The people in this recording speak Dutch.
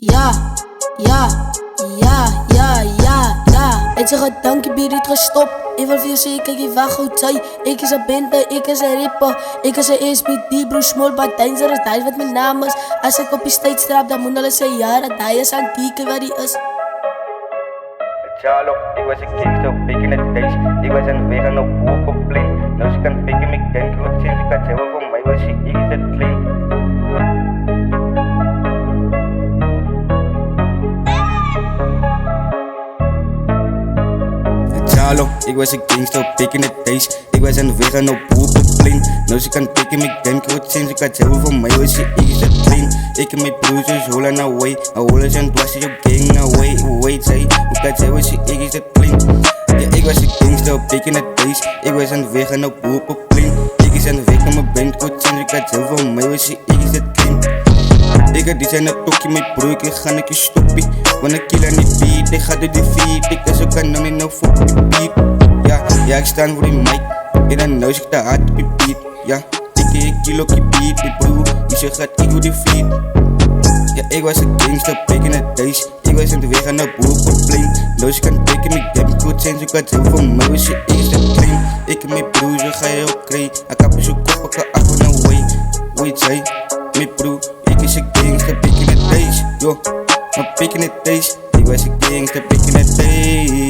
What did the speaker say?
Ja, het is gedankie, bier niet gestopt. Ik wil veel zeker, ik wacht goed zij. Ik is een bente, ik is een rapper. Ik is een SBD, broer, small, but dangerous. Dat is wat mijn naam is. Als ik op je stage trap, dan moet alle zeggen ja, dat hij is aan het kieken waar hij is. Charlo, ik was een gangster, back in the days. Ik was een vegan op Boekenplein. Nou ze kan pikken, ik denk goed sinds ik had zelf voor mij was ik is het clean. Charlo, ik was een gangster, back in the days. Ik was een vegan op Boekenplein. Nou ze kan pikken, ik denk goed sinds ik had zelf voor mij was ik is het clean. Ik en mijn broers rollen away. Alles en dwars op gang away, say. Ik had zelf was ik is het clean. Ja, ik was een gangster, back in the days. Ik was een vegan op Boekenplein. Ik is een vegan, mijn band goed sinds ik had zelf voor mij was ik is het clean. Ik had die zijn een tokkie met broer, ik ga een keer stoppie. Want ik kill aan die beat, ik ga door die feet. Ik is ook aan dan in een fuck die beat. Ja, ik sta voor die mic. En dan nou zeg ik de hard op die beat. Ja, ik kill op die beat, die broer. Die zegt dat ik doe die feet. Ja, ik was een gangster, back in the days. Ik was aan de weg aan de Boekenplein. Nou ze kan pikken, ik heb goed sinds ik had zelf voor mij was je is het clean. Ik en mijn broer, ze ga je ook krijgen. Ik heb zo'n kop, ik ga af en away. Wait, say, mijn broer. Ik is een gangster, back in the days, yo. Maar back in the days, ik was een gangster, back in the days.